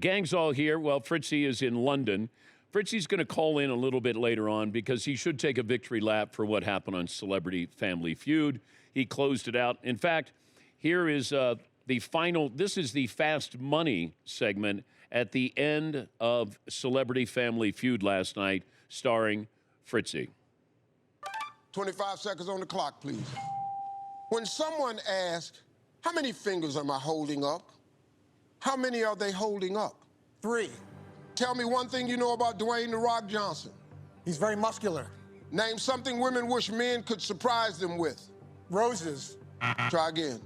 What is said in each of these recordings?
gang's all here. Well, Fritzy is in London. Fritzy's going to call in a little bit later on because he should take a victory lap for what happened on Celebrity Family Feud. He closed it out. In fact, here is the final. This is the Fast Money segment at the end of Celebrity Family Feud last night, starring Fritzy. 25 seconds on the clock, please. When someone asks, how many fingers am I holding up? How many are they holding up? 3. Tell me one thing you know about Dwayne "The Rock" Johnson. He's very muscular. Name something women wish men could surprise them with. Roses. Try again.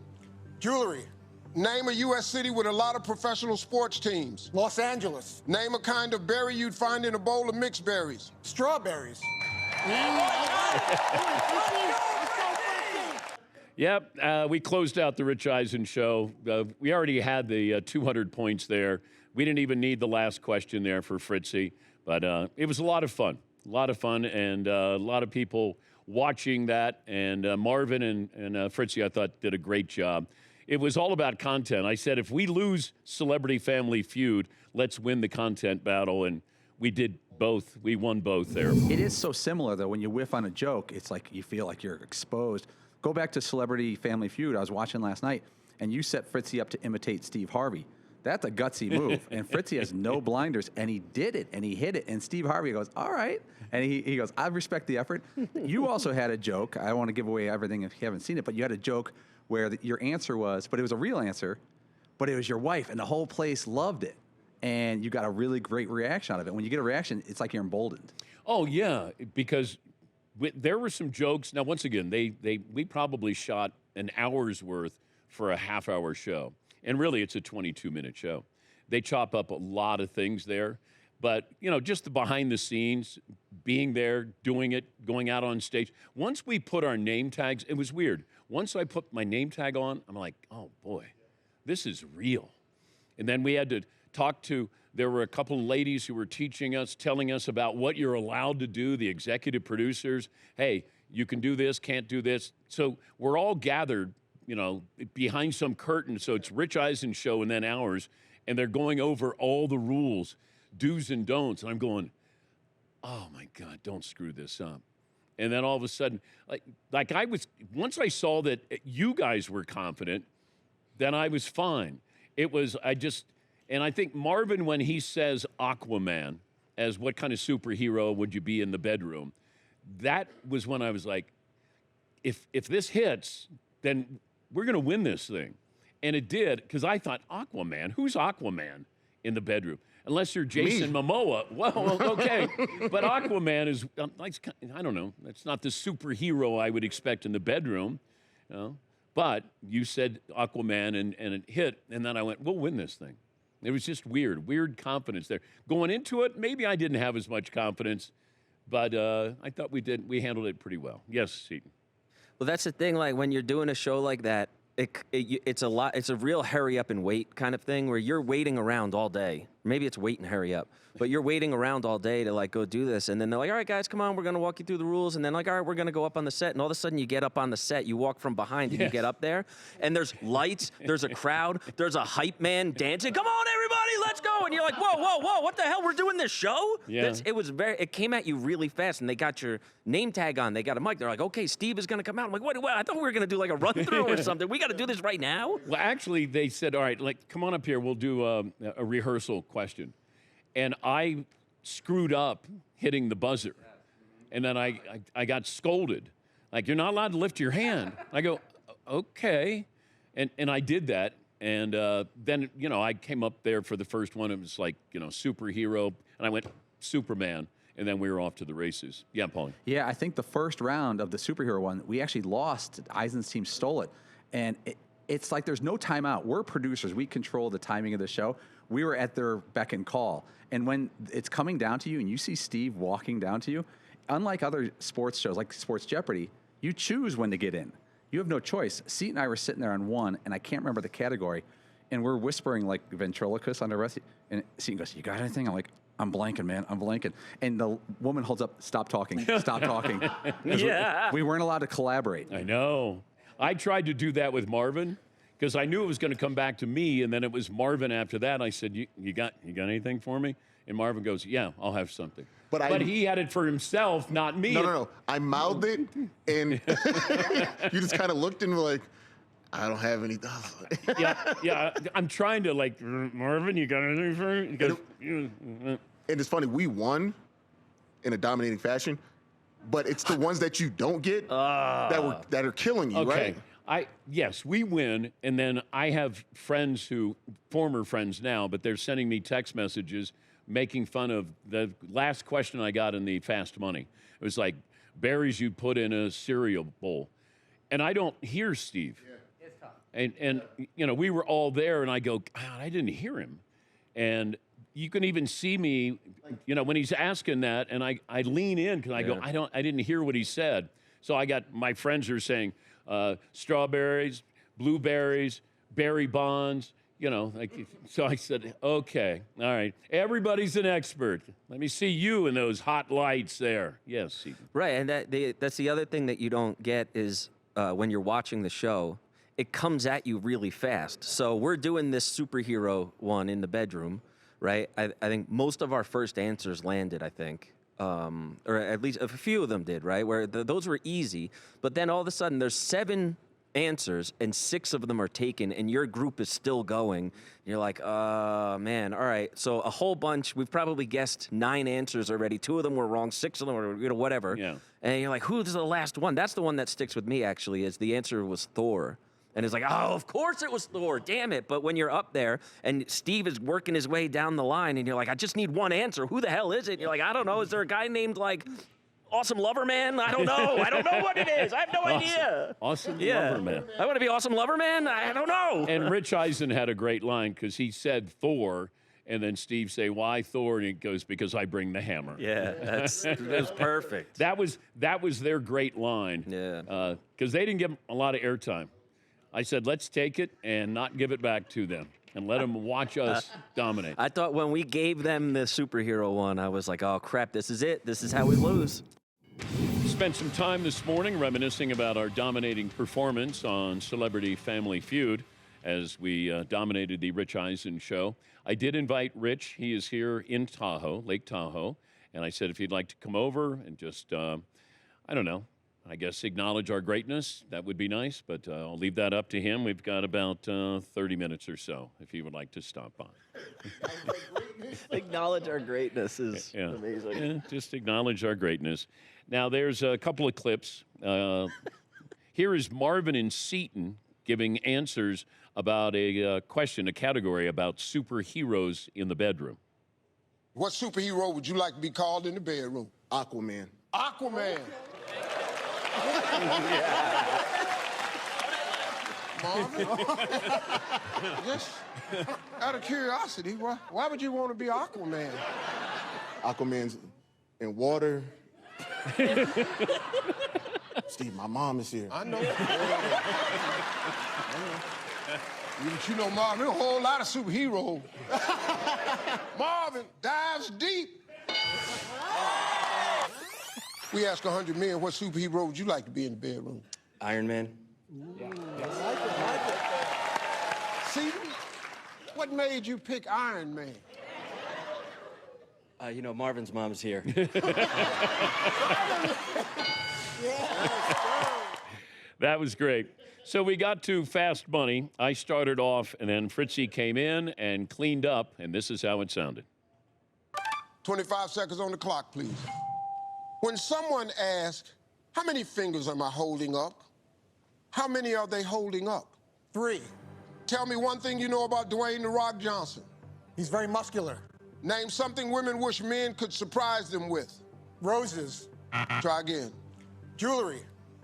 Jewelry. Name a U.S. city with a lot of professional sports teams. Los Angeles. Name a kind of berry you'd find in a bowl of mixed berries. Strawberries. Yep, we closed out the Rich Eisen show. We already had the 200 points there. We didn't even need the last question there for Fritzy, but it was a lot of fun. A lot of fun, and a lot of people watching that. And Marvin and Fritzy, I thought, did a great job. It was all about content. I said, if we lose Celebrity Family Feud, let's win the content battle, and we did both. We won both there. It is so similar, though. When you whiff on a joke, it's like you feel like you're exposed. Go back to Celebrity Family Feud. I was watching last night, and you set Fritzy up to imitate Steve Harvey. That's a gutsy move. And Fritzy has no blinders, and he did it, and he hit it. And Steve Harvey goes, all right. And he goes, I respect the effort. You also had a joke. I don't want to give away everything if you haven't seen it, but you had a joke where your answer was, but it was a real answer, but it was your wife, and the whole place loved it. And you got a really great reaction out of it. When you get a reaction, it's like you're emboldened. Oh, yeah, because there were some jokes. Now, once again, we probably shot an hour's worth for a half-hour show. And really, it's a 22-minute show. They chop up a lot of things there. But, you know, just the behind the scenes, being there, doing it, going out on stage. Once we put our name tags, it was weird. Once I put my name tag on, I'm like, oh, boy, this is real. And then we had to talk to, there were a couple of ladies who were teaching us, telling us about what you're allowed to do, the executive producers. Hey, you can do this, can't do this. So we're all gathered, you know, behind some curtain. So it's Rich Eisen's show and then ours. And they're going over all the rules, do's and don'ts. And I'm going, oh, my God, don't screw this up. And then all of a sudden, like I was, once I saw that you guys were confident, then I was fine. It was, and I think Marvin, when he says Aquaman, as what kind of superhero would you be in the bedroom, that was when I was like, if this hits, then we're going to win this thing. And it did, because I thought, Aquaman? Who's Aquaman in the bedroom? Unless you're Jason Momoa. Well, okay. But Aquaman is, I don't know, that's not the superhero I would expect in the bedroom. You know? But you said Aquaman, and it hit, and then I went, we'll win this thing. It was just weird confidence there. Going into it, maybe I didn't have as much confidence, but I thought we handled it pretty well. Yes, Seton. Well, that's the thing, like when you're doing a show like that, it's a real hurry up and wait kind of thing where you're waiting around all day. Maybe it's wait and hurry up, but you're waiting around all day to like go do this. And then they're like, all right, guys, come on, we're going to walk you through the rules. And then like, all right, we're going to go up on the set. And all of a sudden you get up on the set, you walk from behind and you get up there and there's lights, there's a crowd, there's a hype man dancing. Come on, everybody, let's go. And you're like, whoa, what the hell? We're doing this show? Yeah. It came at you really fast and they got your name tag on. They got a mic. They're like, okay, Steve is going to come out. I'm like, what? I thought we were going to do like a run through or something. We got to do this right now? Well, actually, they said, all right, like, come on up here. We'll do a rehearsal question. And I screwed up hitting the buzzer. And then I got scolded. Like, you're not allowed to lift your hand. I go, okay. And I did that. And then, you know, I came up there for the first one. It was like, you know, superhero. And I went, Superman. And then we were off to the races. Yeah, Paulie. Yeah, I think the first round of the superhero one, we actually lost. Eisen's team stole it. And it's like there's no timeout. We're producers. We control the timing of the show. We were at their beck and call. And when it's coming down to you and you see Steve walking down to you, unlike other sports shows like Sports Jeopardy, you choose when to get in. You have no choice. Seton and I were sitting there on one, and I can't remember the category, and we're whispering like ventriloquists on the rest. And Seton goes, you got anything? I'm like, I'm blanking, man. I'm blanking. And the woman holds up, stop talking, stop talking. Yeah. We weren't allowed to collaborate. I know. I tried to do that with Marvin because I knew it was going to come back to me, and then it was Marvin after that. I said, you got anything for me? And Marvin goes, yeah, I'll have something. But he had it for himself, not me. No. I mouthed it, and you just kind of looked and were like, I don't have any. yeah. I'm trying to like, Marvin, you got anything for me? He goes, And it's funny, we won in a dominating fashion, but it's the ones that you don't get that are killing you, okay. right? Yes, we win, and then I have friends former friends now, but they're sending me text messages making fun of the last question I got in the Fast Money. It was like, berries you put in a cereal bowl. And I don't hear Steve. Yeah. It's tough. And you know, we were all there, and I go, God, I didn't hear him. And you can even see me, you know, when he's asking that, and I lean in because I go, I didn't hear what he said. So I got, my friends are saying, strawberries, blueberries, berry bonds, you know, like, so I said, okay, all right. Everybody's an expert. Let me see you in those hot lights there. Yes, Stephen. Right, and that's the other thing that you don't get is when you're watching the show, it comes at you really fast. So we're doing this superhero one in the bedroom, right? I think most of our first answers landed, I think. Or at least a few of them did, right? Where those were easy. But then all of a sudden there's 7 answers and 6 of them are taken and your group is still going. You're like, man, all right. So a whole bunch, we've probably guessed 9 answers already. 2 of them were wrong, 6 of them were, you know, whatever. Yeah. And you're like, who's the last one? That's the one that sticks with me, actually, is the answer was Thor. And it's like, oh, of course it was Thor, damn it. But when you're up there and Steve is working his way down the line and you're like, I just need one answer. Who the hell is it? And you're like, I don't know. Is there a guy named like Awesome Lover Man? I don't know. I don't know what it is. I have no idea. Awesome Lover Man. I want to be Awesome Lover Man? I don't know. And Rich Eisen had a great line because he said Thor, and then Steve say, why Thor? And he goes, because I bring the hammer. Yeah, that's perfect. That was their great line. Yeah. Because they didn't get a lot of airtime. I said, let's take it and not give it back to them and let them watch us dominate. I thought when we gave them the superhero one, I was like, oh, crap, this is it. This is how we lose. Spent some time this morning reminiscing about our dominating performance on Celebrity Family Feud as we dominated the Rich Eisen show. I did invite Rich. He is here in Tahoe, Lake Tahoe. And I said if he'd like to come over and just, I don't know, I guess acknowledge our greatness, that would be nice. But I'll leave that up to him. We've got about 30 minutes or so if he would like to stop by. Acknowledge our greatness is amazing. Yeah, just acknowledge our greatness. Now, there's a couple of clips. Here is Marvin and Seton giving answers about a question, a category about superheroes in the bedroom. What superhero would you like to be called in the bedroom? Aquaman. Aquaman. Marvin? Just out of curiosity, why would you want to be Aquaman? Aquaman's in water. Steve, my mom is here. I know. But you know, Marvin, there's a whole lot of superheroes. Marvin dives deep. We ask 100 men, what superhero would you like to be in the bedroom? Iron Man. Yeah. Like it. See, what made you pick Iron Man? You know, Marvin's mom's here. That was great. So we got to Fast Money. I started off, and then Fritzy came in and cleaned up, and this is how it sounded. 25 seconds on the clock, please. When someone asks, how many fingers am I holding up? How many are they holding up? 3. Tell me one thing you know about Dwayne "The Rock" Johnson. He's very muscular. Name something women wish men could surprise them with. Roses. Try again. Jewelry.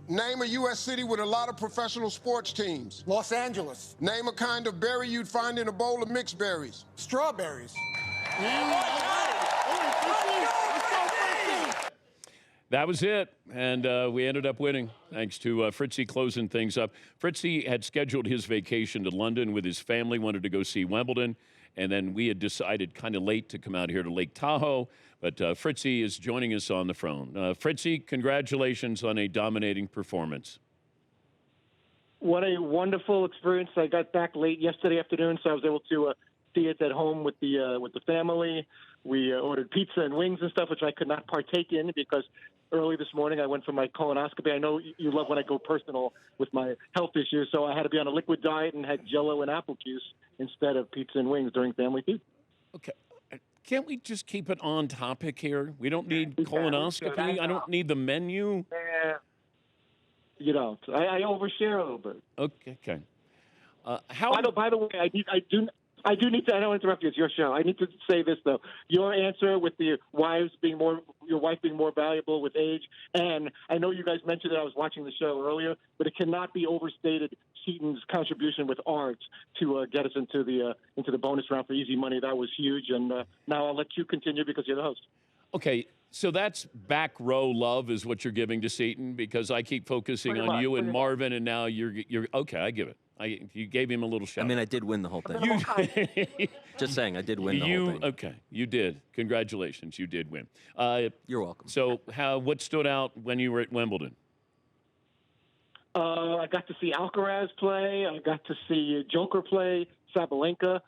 Name a U.S. city with a lot of professional sports teams. Los Angeles. Name a kind of berry you'd find in a bowl of mixed berries. Strawberries. That was it, and we ended up winning, thanks to Fritzy closing things up. Fritzy had scheduled his vacation to London with his family, wanted to go see Wimbledon, and then we had decided kind of late to come out here to Lake Tahoe, but Fritzy is joining us on the phone. Fritzy, congratulations on a dominating performance. What a wonderful experience! I got back late yesterday afternoon, so I was able to see it at home with the family. We ordered pizza and wings and stuff, which I could not partake in because early this morning I went for my colonoscopy. I know you love when I go personal with my health issues, so I had to be on a liquid diet and had Jell-O and apple juice instead of pizza and wings during family feud. Okay. Can't we just keep it on topic here? We don't need We can. colonoscopy. I don't need the menu. You don't. I overshare a little bit. Okay. How? By the way, I do need to. I don't want to interrupt you. It's your show. I need to say this though. Your answer with your wife being more valuable with age, and I know you guys mentioned it. I was watching the show earlier, but it cannot be overstated. Keaton's contribution with art to get us into the bonus round for easy money. That was huge. And now I'll let you continue because you're the host. Okay, so that's back row love is what you're giving to Seton because I keep focusing on you and Marvin, and now you're okay. I give it. You gave him a little shout. I mean, I did win the whole thing. Just saying, I did win the whole thing. Okay, you did. Congratulations, you did win. You're welcome. So, what stood out when you were at Wimbledon? I got to see Alcaraz play. I got to see Joker play, Sabalenka.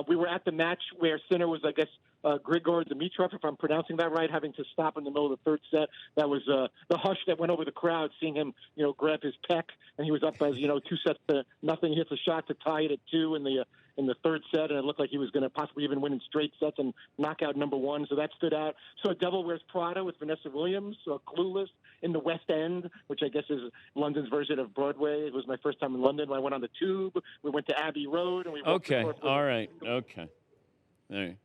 We were at the match where Sinner was, I guess, Grigor Dimitrov, if I'm pronouncing that right, having to stop in the middle of the third set. That was the hush that went over the crowd, seeing him, grab his pec, and he was up as 2-0. He hits a shot to tie it at 2 in the third set, and it looked like he was going to possibly even win in straight sets and knock out number one. So that stood out. So Devil Wears Prada with Vanessa Williams, Clueless in the West End, which I guess is London's version of Broadway. It was my first time in London. I went on the Tube. We went to Abbey Road, and we walked Okay, all right, okay, all right.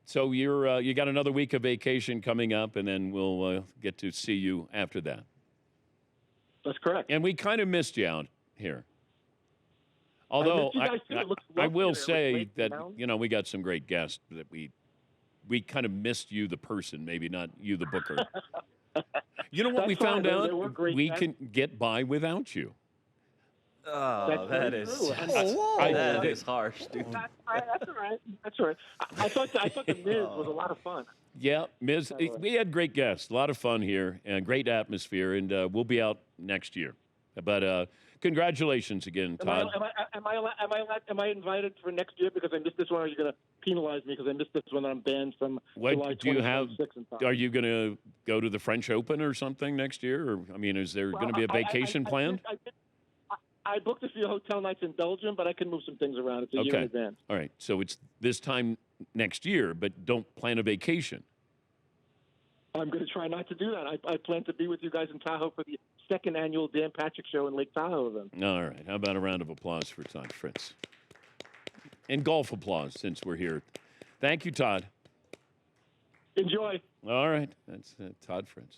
So you got another week of vacation coming up, and then we'll get to see you after that. That's correct. And we kind of missed you out here. Although I will say that we got some great guests that we kind of missed you the person, maybe not you the booker. You know what we found out? We can get by without you. Oh, that is that is harsh, dude. That's all right. That's all right. I thought the Miz was a lot of fun. Yeah, Miz, we had great guests, a lot of fun here, and great atmosphere, and we'll be out next year. But congratulations again, Todd. Am I invited for next year because I missed this one? Or are you going to penalize me because I missed this one that I'm banned from July 2026? Are you going to go to the French Open or something next year? Or I mean, is there going to be a vacation planned? I booked a few hotel nights in Belgium, but I can move some things around. It's a year in advance. All right. So it's this time next year, but don't plan a vacation. I'm going to try not to do that. I plan to be with you guys in Tahoe for the second annual Dan Patrick Show in Lake Tahoe then. All right. How about a round of applause for Todd Fritz? And golf applause since we're here. Thank you, Todd. Enjoy. All right. That's Todd Fritz.